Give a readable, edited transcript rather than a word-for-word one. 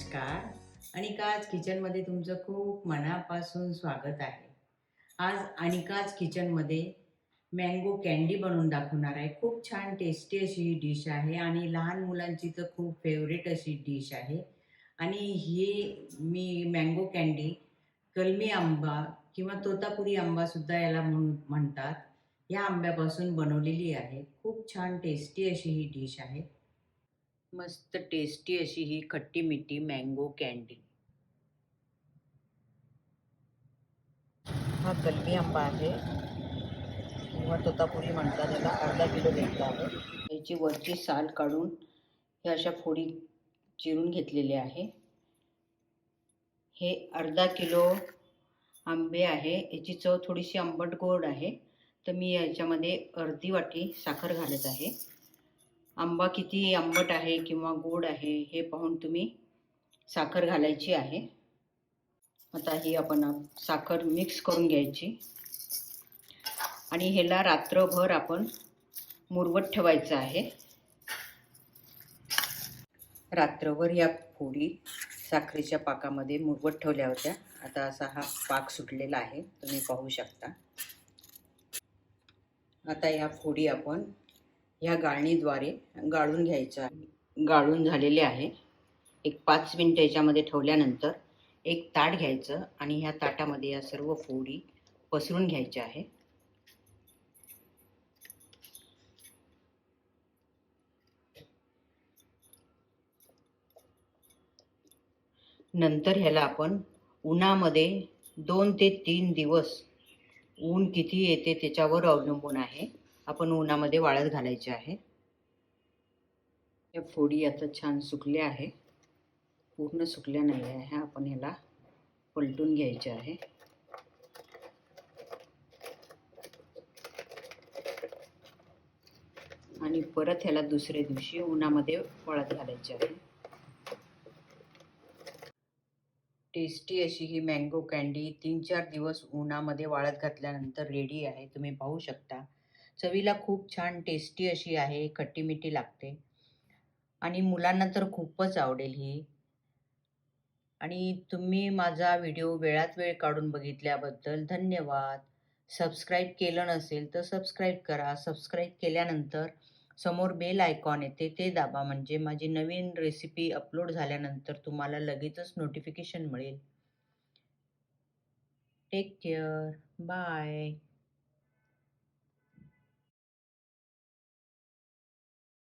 नमस्कार. अनिकाज किचनमध्ये तुमचं खूप मनापासून स्वागत आहे. आज अनिकाज किचनमध्ये मँगो कँडी बनवून दाखवणार आहे. खूप छान टेस्टी अशी ही डिश आहे आणि लहान मुलांची तर खूप फेवरेट अशी डिश आहे. आणि ही मी मँगो कँडी कलमी आंबा किंवा तोतापुरी आंबासुद्धा याला म्हणतात. या आंब्यापासून बनवलेली आहे. खूप छान टेस्टी अशी ही डिश आहे. मस्त टेस्टी अशी ही खट्टी मिठी मँगो कँडी. हा कलमी आंबा आहे किंवा तोतापुरी म्हणतात त्याला. अर्धा किलो घेतला आहे. याची वरची साल काढून हे अशा फोडी चिरून घेतलेले आहे. हे अर्धा किलो आंबे आहे. याची चव थोडीशी आंबट गोड आहे, तर मी याच्यामध्ये अर्धी वाटी साखर घालत आहे. आंबा किती आंबट आहे किंवा गोड आहे हे पाहून तुम्ही साखर घालायची आहे. आता ही आपण साखर मिक्स करून घ्यायची आणि ह्याला रात्रभर आपण मुरवत ठेवायचं आहे. रात्रभर या फोडी साखरेच्या पाकामध्ये मुरवत ठेवल्या होत्या. आता असा हा पाक सुटलेला आहे, तुम्ही पाहू शकता. आता या फोडी आपण ह्या गाळणीद्वारे गाळून घ्यायच्या. गाळून झालेले आहे. एक 5 मिनिटं याच्यामध्ये ठेवल्यानंतर एक ताट घ्यायचं आणि ह्या ताटामध्ये या सर्व फोडी पसरून घ्यायच्या आहे. नंतर ह्याला आपण उन्हामध्ये 2 ते 3 दिवस, ऊन किती येते त्याच्यावर अवलंबून आहे, आपण उन्हामध्ये वाळत घालायचे आहे. या फोडी आता छान सुकल्या आहे. पूर्ण सुकल्या नाही आहे. आपण ह्याला पलटून घ्यायचे आहे. आणि परत ह्याला दुसऱ्या दिवशी उन्हामध्ये वाळत घालायचे आहे. टेस्टी अशी ही मँगो कँडी 3-4 दिवस उन्हामध्ये वाळत घातल्यानंतर रेडी आहे. तुम्ही पाहू शकता. चवीला खूप छान टेस्टी अशी आहे. खट्टी मिठी लागते आणि मुलांना तर खूपच आवडेल ही. आणि तुम्ही माझा व्हिडिओ वेळात वेळ काढून बघितल्याबद्दल धन्यवाद. सबस्क्राईब केलं नसेल तर सबस्क्राईब करा. सबस्क्राईब केल्यानंतर समोर बेल आयकॉन येते, ते दाबा, म्हणजे माझी नवीन रेसिपी अपलोड झाल्यानंतर तुम्हाला लगेचच नोटिफिकेशन मिळेल. Take care. बाय.